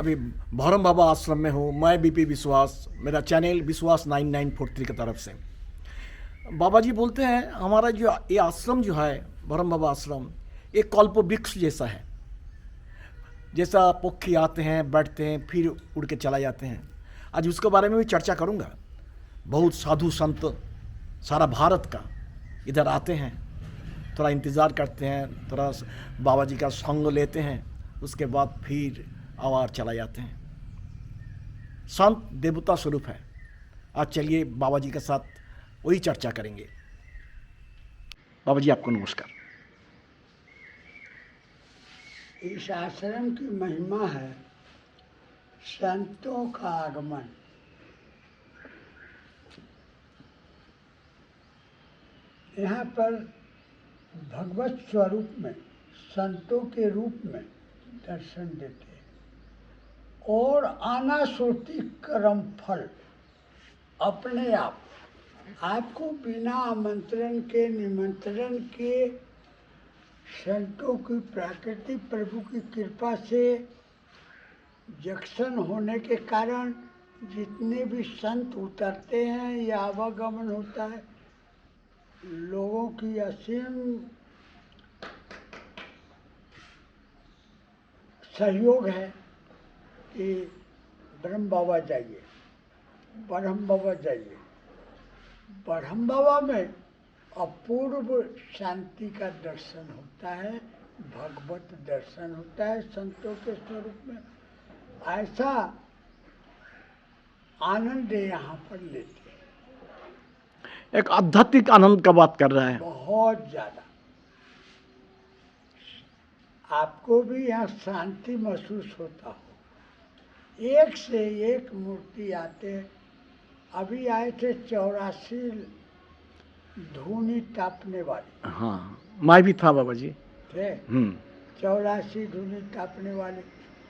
अभी भौरम बाबा आश्रम में हूँ। मैं बीपी विश्वास, मेरा चैनल विश्वास 9943 की तरफ से। बाबा जी बोलते हैं हमारा जो ये आश्रम जो है भौरम बाबा आश्रम, एक कल्प वृक्ष जैसा है। जैसा पक्षी आते हैं, बैठते हैं, फिर उड़ के चला जाते हैं। आज उसके बारे में भी चर्चा करूँगा। बहुत साधु संत सारा भारत का इधर आते हैं, थोड़ा इंतज़ार करते हैं, थोड़ा बाबा जी का संग लेते हैं, उसके बाद फिर आवार चला जाते हैं। संत देवता स्वरूप है। आज चलिए बाबा जी के साथ वही चर्चा करेंगे। बाबा जी आपको नमस्कार। इस आश्रम की महिमा है संतों का आगमन। यहाँ पर भगवत स्वरूप में संतों के रूप में दर्शन देते हैं और आनाशोति कर्म फल अपने आप आपको बिना आमंत्रण के निमंत्रण के संतों की प्राकृतिक प्रभु की कृपा से जंक्शन होने के कारण जितने भी संत उतरते हैं या आवागमन होता है, लोगों की असीम सहयोग है कि ब्रह्म बाबा जाइए, ब्रह्म बाबा जाइए। ब्रह्म बाबा में अपूर्व शांति का दर्शन होता है, भगवत दर्शन होता है संतों के स्वरूप में। ऐसा आनंद यहाँ पर लेते हैं। एक आध्यात्मिक आनंद का बात कर रहा है। बहुत ज्यादा आपको भी यहाँ शांति महसूस होता हो। एक से एक मूर्ति आते हैं। अभी आए थे 84 धूनी तापने वाले। हाँ, मैं भी था बाबा जी। थे 84 धूनी तापने वाले,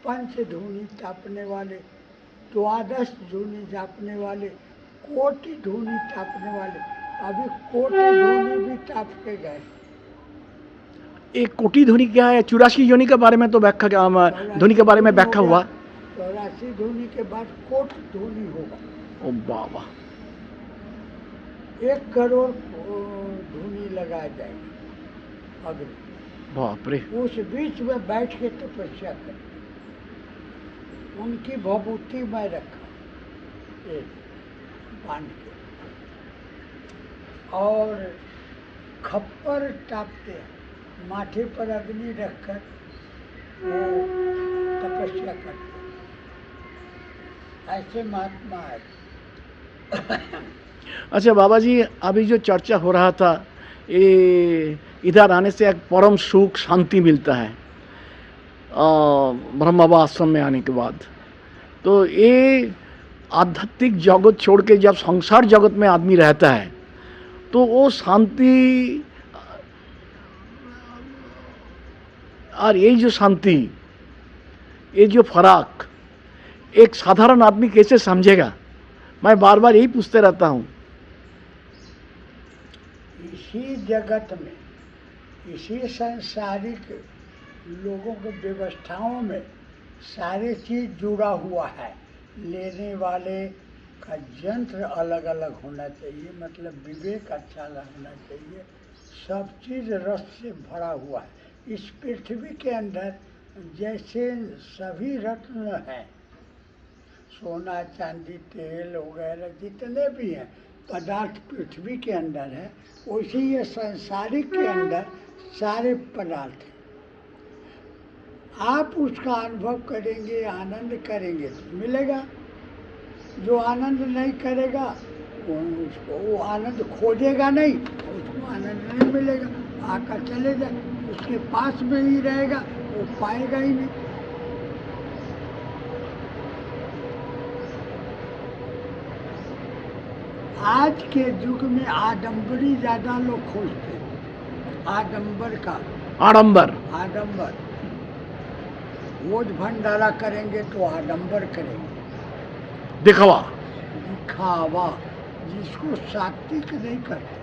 5 धूनी तापने वाले, 12 धूनी तापने वाले, कोटि धूनी तापने वाले। अभी कोटि धूनी भी ताप के गए। एक कोटि ध्वनि क्या है? 84 योनि के बारे में तो व्याख्या, ध्वनि के बारे में व्याख्या हुआ। 84 धूनी के बाद कोटि धूनी होगा। ओ बाबा, 1 करोड़ धूनी लगाया जाएगा अग्नि। बाप रे। उस बीच में बैठ के तपस्या करें। उनकी भभूति में रखा एक बांध के और खप्पर टापते हैं, माथे पर अग्नि रखकर वो तपस्या करते हैं। ऐसे महात्मा है। अच्छा बाबा जी, अभी जो चर्चा हो रहा था, ये इधर आने से एक परम सुख शांति मिलता है ब्रह्म बाबा आश्रम में आने के बाद। तो ये आध्यात्मिक जगत छोड़ के जब संसार जगत में आदमी रहता है तो वो शांति और ये जो शांति, ये जो फर्क एक साधारण आदमी कैसे समझेगा? मैं बार बार यही पूछते रहता हूँ। इसी जगत में, इसी सांसारिक लोगों के व्यवस्थाओं में सारी चीज जुड़ा हुआ है। लेने वाले का यंत्र अलग अलग होना चाहिए, मतलब विवेक अच्छा होना चाहिए। सब चीज रस से भरा हुआ है। इस पृथ्वी के अंदर जैसे सभी रत्न हैं, सोना चांदी तेल वगैरह जितने भी हैं पदार्थ पृथ्वी के अंदर है, वैसे ये संसारिक के अंदर सारे पदार्थ हैं। आप उसका अनुभव करेंगे, आनंद करेंगे तो मिलेगा। जो आनंद नहीं करेगा उसको वो आनंद खोजेगा नहीं, उसको आनंद नहीं मिलेगा। आकर चले जाए, उसके पास में ही रहेगा, वो पाएगा ही नहीं। आज के युग में आडंबरी ज्यादा लोग खोजते हैं। आडंबर का आडंबर, आडंबर भोज भंडारा करेंगे तो आडंबर करेंगे, दिखावा दिखावा, जिसको सात्विक नहीं करते।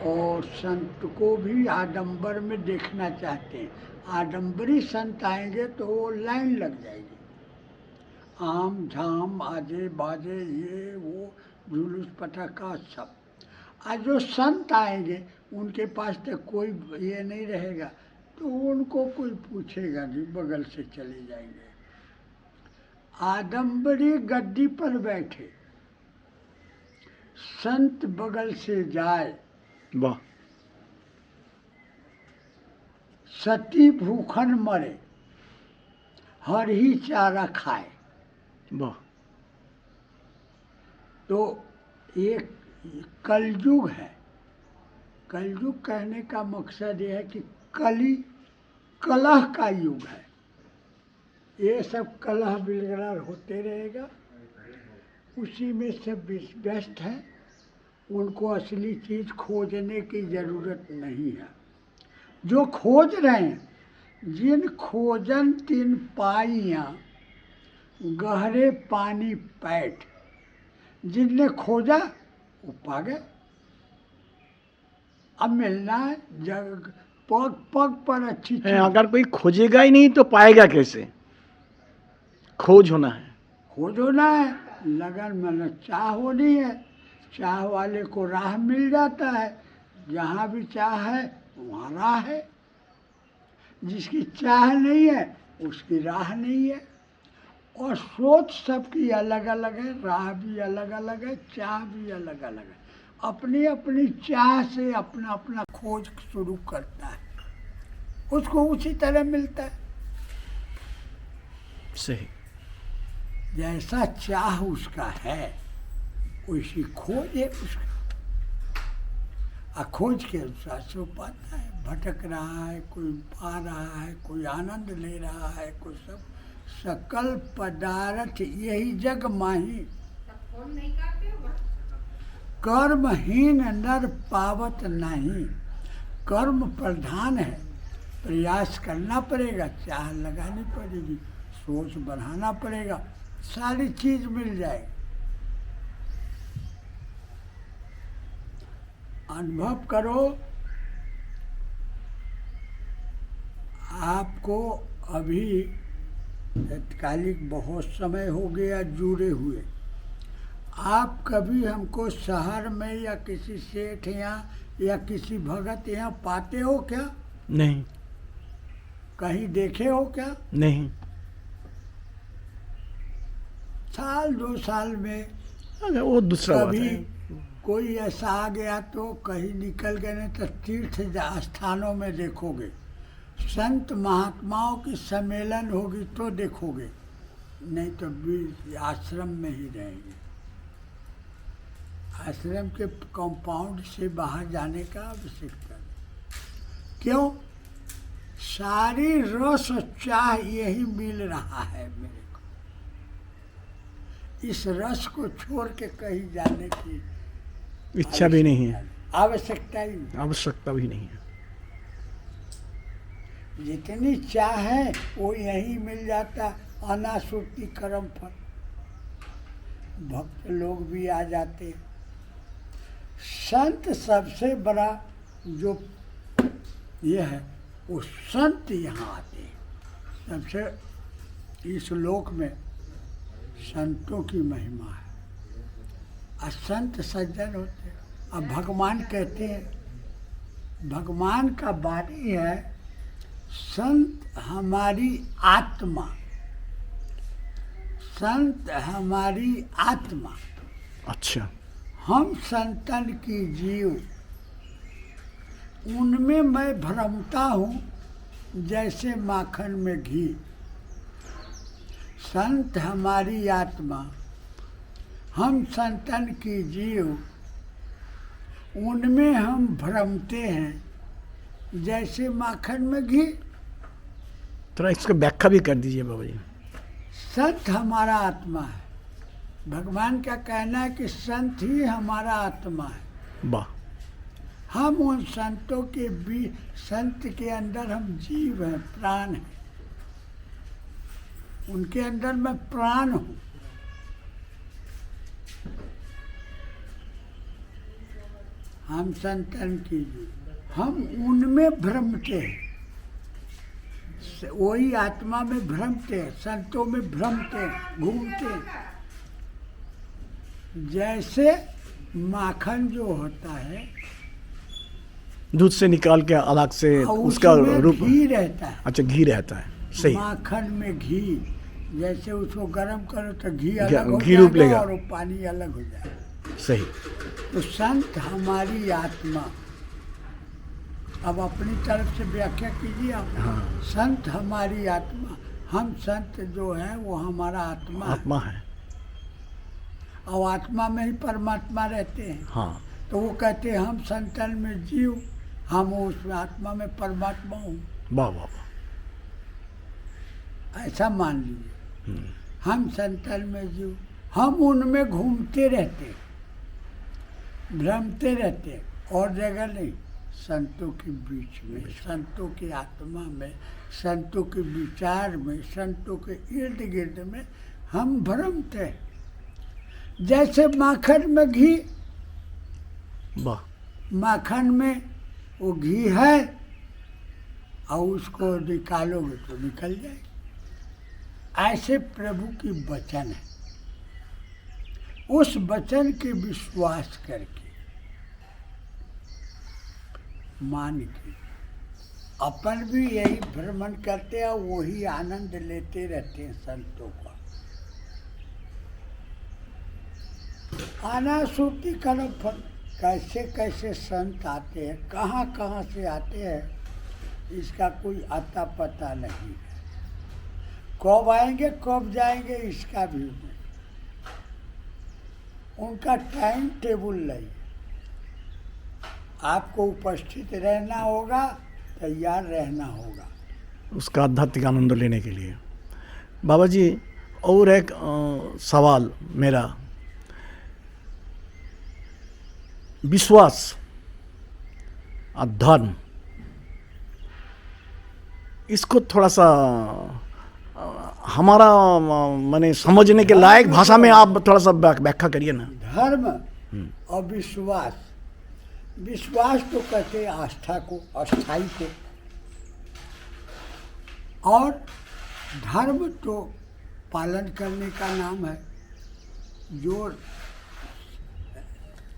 और संत को भी आडंबर में देखना चाहते हैं। आडंबरी संत आएंगे तो वो लाइन लग जाएगी, आम झाम आजे बाजे ये वो जुलूस पटाखा सब। आज जो संत आएंगे उनके पास तो कोई ये नहीं रहेगा, तो उनको कोई पूछेगा नहीं, बगल से चले जाएंगे। आडंबरी गद्दी पर बैठे, संत बगल से जाए, वाह, सती भूखन मरे, हर ही चारा खाए। वाह, तो एक कलयुग है। कलयुग कहने का मकसद ये है कि कलह का युग है। ये सब कलह बिलगड़ा होते रहेगा, उसी में सब व्यस्त है। उनको असली चीज़ खोजने की ज़रूरत नहीं है। जो खोज रहे हैं, जिन खोजन तिन पाइयाँ गहरे पानी पैठ, जिनने खोजा वो पा गए। अब मिलना है, जग पग पग पर अच्छी चीज। अगर कोई खोजेगा ही नहीं तो पाएगा कैसे? खोज होना है, खोज होना है, लगन मन चाह होनी है। चाह वाले को राह मिल जाता है, जहाँ भी चाह है वहाँ राह है। जिसकी चाह नहीं है उसकी राह नहीं है। और सोच सबकी अलग अलग है, राह भी अलग अलग है, चाह भी अलग अलग है। अपनी अपनी चाह से अपना अपना खोज शुरू करता है, उसको उसी तरह मिलता है। सही। जैसा चाह उसका है वैसी खोज है उसका, और खोज के अनुसार से वो पाता है। भटक रहा है, कोई पा रहा है, कोई आनंद ले रहा है, कोई सब। सकल पदार्थ यही जग माही, कर्महीन नर पावत नहीं। कर्म प्रधान है, प्रयास करना पड़ेगा, चाह लगानी पड़ेगी, सोच बढ़ाना पड़ेगा, सारी चीज मिल जाएगी। अनुभव करो, आपको अभी तत्कालिक बहुत समय हो गया जुड़े हुए। आप कभी हमको शहर में या किसी सेठ यहाँ या किसी भगत यहाँ पाते हो क्या? नहीं। कहीं देखे हो क्या? नहीं। साल 2 साल में अगर वो दूसरा बात कभी है। कोई ऐसा आ गया तो कहीं निकल गए, नहीं तो तीर्थ स्थानों में देखोगे। संत महात्माओं की सम्मेलन होगी तो देखोगे, नहीं तो भी आश्रम में ही रहेंगे। आश्रम के कंपाउंड से बाहर जाने का आवश्यकता नहीं। क्यों? सारी रस और चाह यही मिल रहा है मेरे को। इस रस को छोड़ के कहीं जाने की इच्छा भी नहीं है, आवश्यकता ही नहीं। आवश्यकता भी नहीं है। जितनी चाह है वो यही मिल जाता। अनासुर्ति कर्म फल, भक्त लोग भी आ जाते। संत सबसे बड़ा जो ये है, वो संत यहाँ आते हैं। सबसे इस लोक में संतों की महिमा है। और संत सज्जन होते हैं। अब भगवान कहते हैं, भगवान का वाणी है, संत हमारी आत्मा, संत हमारी आत्मा। अच्छा। हम संतन की जीव, उनमें मैं भ्रमता हूँ जैसे माखन में घी। संत हमारी आत्मा, हम संतन की जीव, उनमें हम भ्रमते हैं जैसे माखन में घी। थोड़ा इसका व्याख्या भी कर दीजिए बाबा जी। संत हमारा आत्मा है। भगवान का कहना है कि संत ही हमारा आत्मा है। वाह। हम उन संतों के भी, संत के अंदर हम जीव हैं, प्राण हैं। उनके अंदर मैं प्राण हूँ। हम संतन की जीव, हम उनमें भ्रमते हैं। वही आत्मा में भ्रमते हैं, संतों में भ्रमते हैं, घूमते हैं। जैसे माखन जो होता है दूध से निकाल के अलग से और उसका उसमें रूप। घी रहता है। अच्छा, घी रहता है, सही। माखन में घी, जैसे उसको गर्म करो तो घी अलग हो घी रूप जाएगा लेगा। और वो पानी अलग हो जाएगा। सही। तो संत हमारी आत्मा, अब अपनी तरफ से व्याख्या कीजिए आप। हाँ। संत हमारी आत्मा, हम संत जो है वो हमारा आत्मा है। आत्मा है। और आत्मा में ही परमात्मा रहते हैं। हाँ। तो वो कहते हैं हम संतन में जीव, हम उस आत्मा में परमात्मा हूँ, वाह वाह वाह। ऐसा मान लीजिए। हम संतन में जीव, हम उनमें घूमते रहते, भ्रमते रहते, और जगह नहीं, संतों के बीच में, संतों की आत्मा में, संतों के विचार में, संतों के इर्द गिर्द में हम भ्रमते हैं। जैसे माखन में घी, वाह। माखन में वो घी है और उसको निकालोगे तो निकल जाएगा। ऐसे प्रभु की वचन है, उस वचन के विश्वास करके, मान के अपन भी यही भ्रमण करते हैं, वही आनंद लेते रहते हैं संतों का। आना सूती कर्म फल, कैसे कैसे संत आते हैं, कहाँ कहाँ से आते हैं, इसका कोई अता पता नहीं है। कब आएंगे कब जाएंगे इसका भी नहीं, उनका टाइम टेबल नहीं। आपको उपस्थित रहना होगा, तैयार रहना होगा उसका आध्यात्मिक आनंद लेने के लिए। बाबा जी, और एक सवाल मेरा, विश्वास और धर्म, इसको थोड़ा सा हमारा माने समझने के लायक भाषा में आप थोड़ा सा व्याख्या करिए ना। धर्म और विश्वास, विश्वास तो कहते हैं आस्था को, अस्थाई को, और धर्म तो पालन करने का नाम है। जो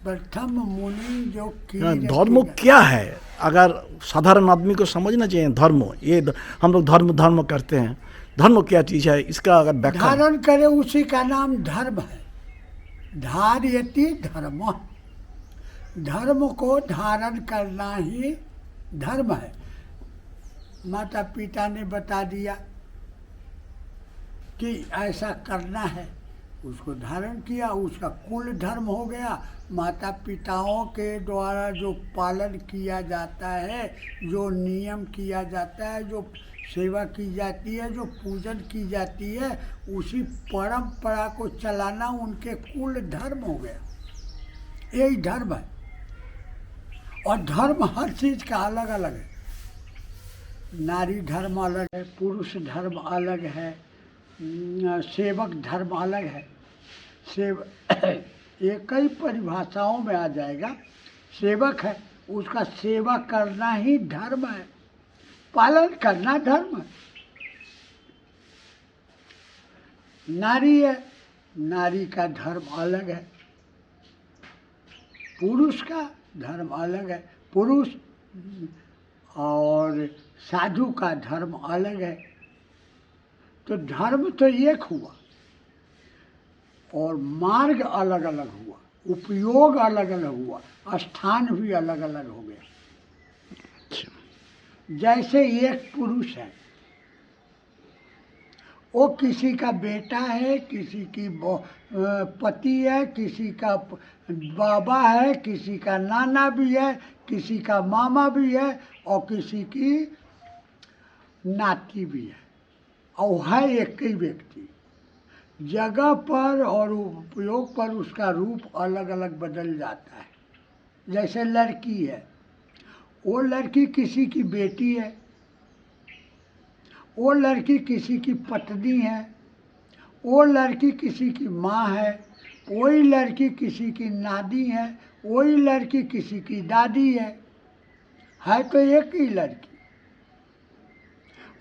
प्रथम मुनि जो धर्म क्या है, अगर साधारण आदमी को समझना चाहिए धर्म, ये हम लोग धर्म करते हैं, धर्म क्या चीज़ है, इसका अगर व्याख्या। धारण करे उसी का नाम धर्म है। धार्यति धर्म, धर्म को धारण करना ही धर्म है। माता पिता ने बता दिया कि ऐसा करना है, उसको धारण किया, उसका कुल धर्म हो गया। माता पिताओं के द्वारा जो पालन किया जाता है, जो नियम किया जाता है, जो सेवा की जाती है, जो पूजन की जाती है, उसी परंपरा को चलाना उनके कुल धर्म हो गया। यही धर्म है। और धर्म हर चीज़ का अलग अलग है। नारी धर्म अलग है, पुरुष धर्म अलग है, सेवक धर्म अलग है। एक ही परिभाषाओं में आ जाएगा। सेवक है, उसका सेवा करना ही धर्म है, पालन करना धर्म है। नारी है, नारी का धर्म अलग है, पुरुष का धर्म अलग है, पुरुष और साधु का धर्म अलग है। तो धर्म तो एक हुआ और मार्ग अलग अलग हुआ, उपयोग अलग अलग हुआ, स्थान भी अलग अलग हो गया। जैसे एक पुरुष है, वो किसी का बेटा है, किसी की पति है, किसी का बाबा है, किसी का नाना भी है, किसी का मामा भी है, और किसी की नाती भी है, और है एक ही व्यक्ति। जगह पर और उपयोग पर उसका रूप अलग अलग बदल जाता है। जैसे लड़की है, वो लड़की किसी की बेटी है, वो लड़की किसी की पत्नी है, वो लड़की किसी की माँ है, वही लड़की किसी की नानी है, वही लड़की किसी की दादी है तो एक ही लड़की।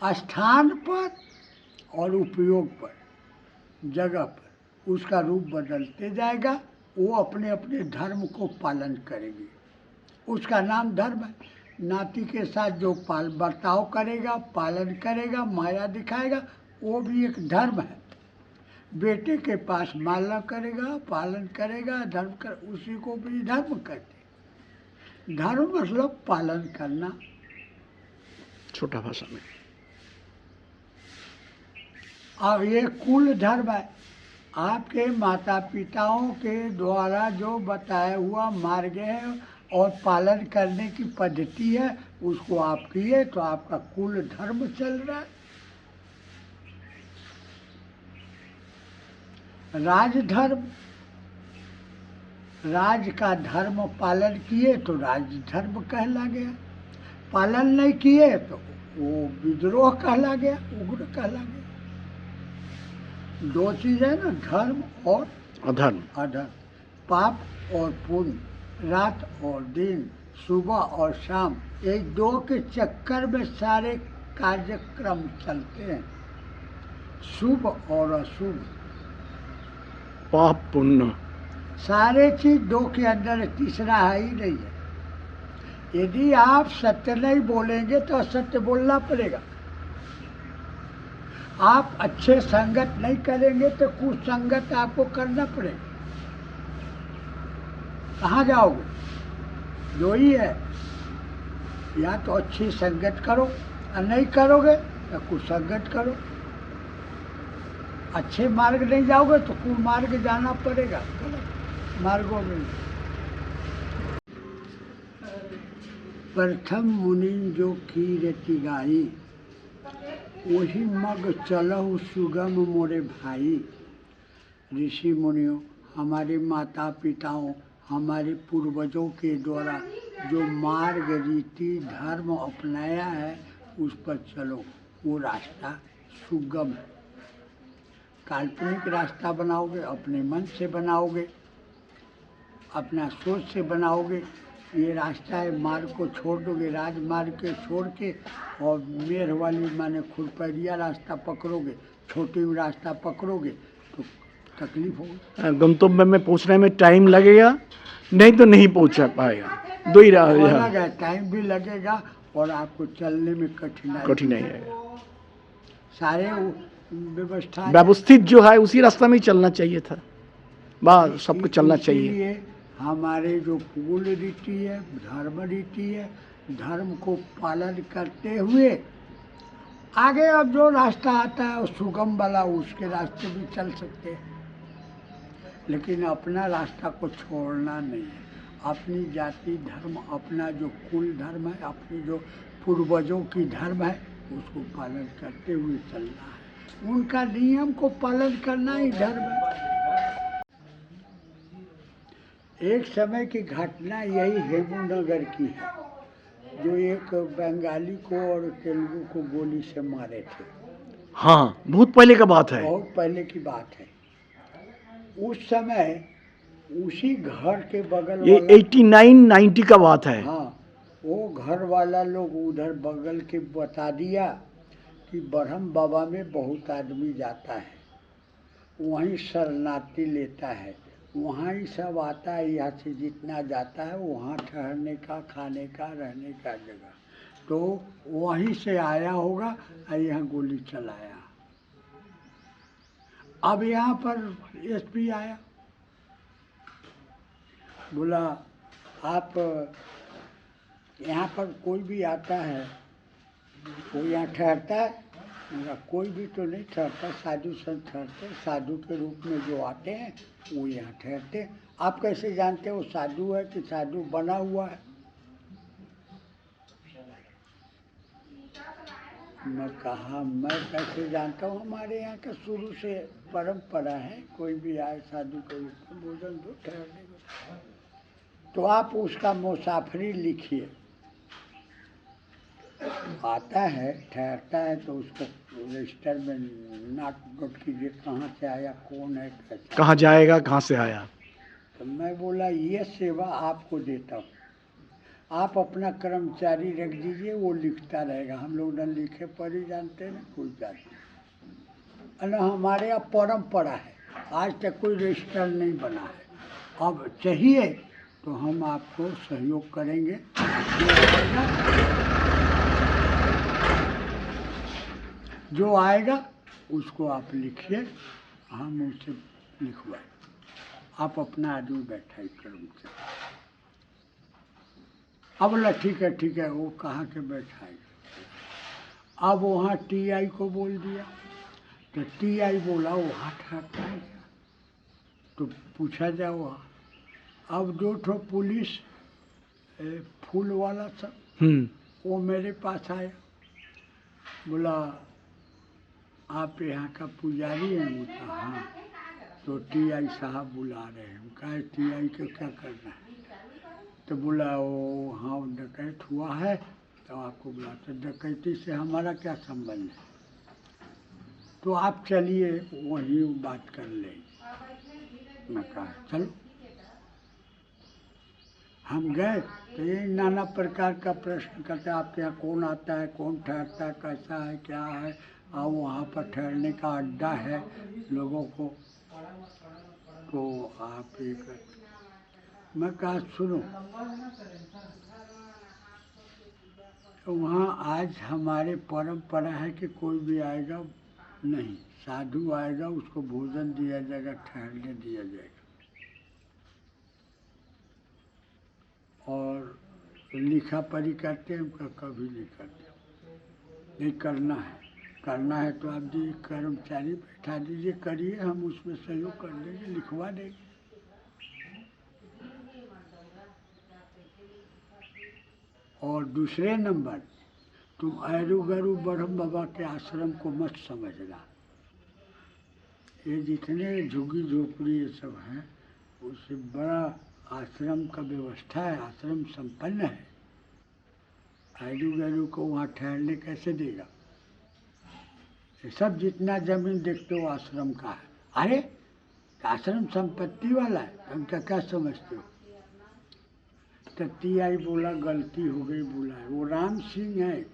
स्थान पर और उपयोग पर, जगह पर उसका रूप बदलते जाएगा। वो अपने अपने धर्म को पालन करेगी, उसका नाम धर्म है। नाती के साथ जो बर्ताव करेगा, पालन करेगा, माया दिखाएगा, वो भी एक धर्म है। बेटे के पास माला करेगा, पालन करेगा, धर्म कर, उसी को भी धर्म कहते। धर्म मतलब पालन करना। छोटा भाषा में। अब ये कुल धर्म है, आपके माता पिताओं के द्वारा जो बताया हुआ मार्ग है और पालन करने की पद्धति है, उसको आप किए तो आपका कुल धर्म चल रहा है। राजधर्म, राज का धर्म पालन किए तो राजधर्म कहला गया, पालन नहीं किए तो वो विद्रोह कहला गया, उग्र कहला गया। दो चीज है ना, धर्म और अधर्म। अधर्म, पाप और पुण्य, रात और दिन, सुबह और शाम, ये दो के चक्कर में सारे कार्यक्रम चलते हैं। शुभ और अशुभ, पाप पुण्य, सारे चीज दो के अंदर है, तीसरा है ही नहीं है। यदि आप सत्य नहीं बोलेंगे तो असत्य बोलना पड़ेगा। आप अच्छे संगत नहीं करेंगे तो कुछ संगत आपको करना पड़ेगा। कहाँ जाओगे? जो ही है, या तो अच्छी संगत करो और नहीं करोगे तो कुछ संगत करो। अच्छे मार्ग नहीं जाओगे तो कुमार्ग जाना पड़ेगा, गलत मार्गों में। प्रथम मुनि जो कीरति गाई, वही मग चलहु सुगम मोरे भाई। ऋषि मुनियों, हमारे माता पिताओं, हमारे पूर्वजों के द्वारा जो मार्ग रीति धर्म अपनाया है, उस पर चलो। वो रास्ता सुगम है। काल्पनिक रास्ता बनाओगे, अपने मन से बनाओगे, अपना सोच से बनाओगे, ये रास्ता है, मार्ग को छोड़ दोगे, राजमार्ग के छोड़ के और मेढ़ वाली माने खुरपैरिया रास्ता पकड़ोगे, छोटी रास्ता पकड़ोगे तो तकलीफ होगी। गंतव्य में पहुंचने में टाइम लगेगा, नहीं तो नहीं पहुंच पाएगा। दो ही अलग है, टाइम भी लगेगा और आपको चलने में कठिनाई है। सारे व्यवस्था व्यवस्थित जो है उसी रास्ता में ही चलना चाहिए था। बस सबको चलना चाहिए। हमारे जो कुल रीति है, धर्म रीति है, धर्म को पालन करते हुए आगे अब जो रास्ता आता है वो सुगम वाला, उसके रास्ते भी चल सकते हैं, लेकिन अपना रास्ता को छोड़ना नहीं है। अपनी जाति धर्म, अपना जो कुल धर्म है, अपनी जो पूर्वजों की धर्म है, उसको पालन करते हुए चलना है। उनका नियम को पालन करना ही धर्म है। एक समय की घटना यही हेमूनगर की है, जो एक बंगाली को और तेलुगु को गोली से मारे थे। हाँ, बहुत पहले का बात है। बहुत पहले की बात है। उस समय उसी घर के बगल ये 89-90 का बात है। हाँ, वो घर वाला लोग उधर बगल के बता दिया कि ब्रह्म बाबा में बहुत आदमी जाता है, वहीं शरणार्थी लेता है, वहाँ ही सब आता है, यहाँ से जितना जाता है वहाँ ठहरने का, खाने का, रहने का जगह, तो वहीं से आया होगा और यहाँ गोली चलाया। अब यहाँ पर एसपी आया, बोला आप यहाँ पर कोई भी आता है, कोई यहाँ ठहरता है? कोई भी तो नहीं ठहरता, साधु संत ठहरते, साधु के रूप में जो आते हैं वो यहाँ ठहरते। आप कैसे जानते हो साधु है कि साधु बना हुआ है? मैं कहा मैं कैसे जानता हूँ, हमारे यहाँ का शुरू से परंपरा है, कोई भी आए साधु के रूप में भोजन दो, ठहरने को। तो आप उसका मुसाफरी लिखिए, आता है ठहरता है तो उसको रजिस्टर में नोट कीजिए, कहाँ से आया, कौन है, कैसा, कहाँ जाएगा, कहाँ से आया। तो मैं बोला ये सेवा आपको देता हूँ, आप अपना कर्मचारी रख दीजिए, वो लिखता रहेगा। हम लोग न लिखे पढ़ी जानते न कोई जानते, न हमारे यहाँ परंपरा है, आज तक कोई रजिस्टर नहीं बना है। अब चाहिए तो हम आपको सहयोग करेंगे। जो आएगा उसको आप लिखिए, हम उससे लिखवाए। आप अपना आदमी बैठाइए कर्मचारी। अब बोला ठीक है, वो कहाँ के बैठाएगा। अब वहाँ टीआई को बोल दिया, तो टीआई बोला वहाँ ठहरता है क्या, तो पूछा जाए वहाँ। अब 2 पुलिस फूल वाला सब वो मेरे पास आया, बोला आप यहाँ का पुजारी हैं? बोला हाँ। तो टीआई साहब बुला रहे हैं। कहा टीआई को क्या करना है? तो बोला वो हाँ डकैत हुआ है तो आपको बुला। तो डकैती से हमारा क्या संबंध है, तो आप चलिए वहीं बात कर लेंगे। मैं कहा चलो। हम गए तो ये नाना प्रकार का प्रश्न करते, आपके यहाँ कौन आता है, कौन ठहरता है, कैसा है, क्या है, और वहाँ पर ठहरने का अड्डा है लोगों को, तो आप ये कर। मैं कहा सुनो, तो वहाँ आज हमारे परंपरा है कि कोई भी आएगा नहीं, साधु आएगा उसको भोजन दिया जाएगा, ठहरने दिया जाएगा। और लिखा पढ़ी करते हैं, उनका कभी नहीं करते। नहीं करना है तो आप जी कर्मचारी बैठा दीजिए, करिए, हम उसमें सहयोग कर देंगे, लिखवा देंगे। और दूसरे नंबर, तुम ऐरू गरू ब्रह्म बाबा के आश्रम को मत समझना। ये जितने झुग्गी झोपड़ी ये सब हैं, उससे बड़ा आश्रम का व्यवस्था है, आश्रम संपन्न है। ऐरू गरू को वहाँ ठहरने कैसे देगा? ये सब जितना जमीन देखते हो आश्रम का है। अरे आश्रम संपत्ति वाला है, उनका क्या समझते हो? तो टीआई बोला गलती हो गई, बोला है वो राम सिंह है,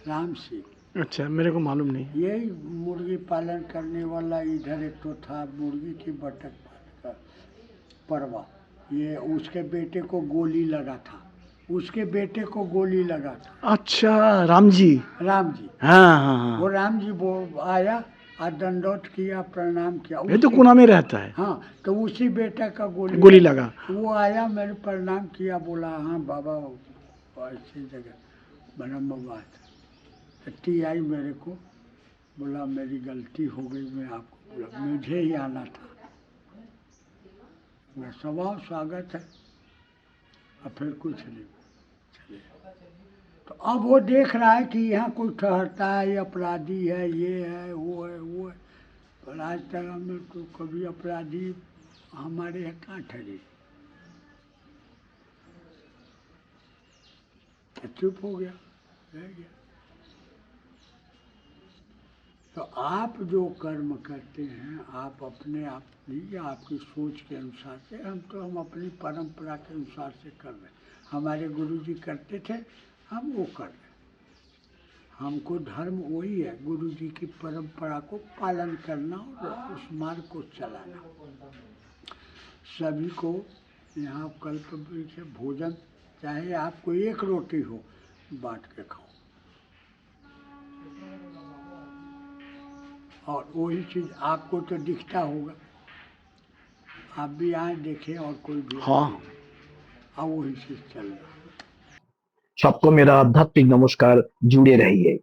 राम सिंह। अच्छा, मेरे को मालूम नहीं। यही मुर्गी पालन करने वाला, इधर एक तो था मुर्गी की बतख पालकर परवा, ये उसके बेटे को गोली लगा था, उसके बेटे को गोली लगा था। अच्छा, राम जी। राम जी, हाँ। वो राम जी आया और दंडोत किया, प्रणाम किया। ये तो कुना में रहता है। हाँ, तो उसी बेटा का गोली लगा। वो आया, मेरे प्रणाम किया, बोला हाँ बाबा ऐसी जगह ब्रह्म बाबा था। तो टीआई मेरे को बोला मेरी गलती हो गई, मैं आपको बोला मुझे ही आना था। मेरा स्वभाव स्वागत है, और फिर कुछ नहीं, चले। तो अब वो देख रहा है कि यहाँ कोई ठहरता है, ये अपराधी है, ये है, वो है, वो है। पर आज तक हमें तो कभी अपराधी हमारे यहाँ कहाँ ठहरे। चुप हो गया, रह गया। तो आप जो कर्म करते हैं, आप अपने आप नहीं, आपकी सोच के अनुसार से, हम अपनी परंपरा के अनुसार से कर रहे हैं। हमारे गुरुजी करते थे, हम वो कर रहे हैं। हमको धर्म वही है, गुरुजी की परंपरा को पालन करना और उस मार्ग को चलाना। सभी को यहाँ कल्प वृक्ष भोजन, चाहे आपको एक रोटी हो, बांट के खाओ। और वही चीज़ आपको तो दिखता होगा, आप भी आए देखें और कोई भी हाँ। और वही चीज़ चल रहा है। सबको मेरा आध्यात्मिक नमस्कार, जुड़े रहिए।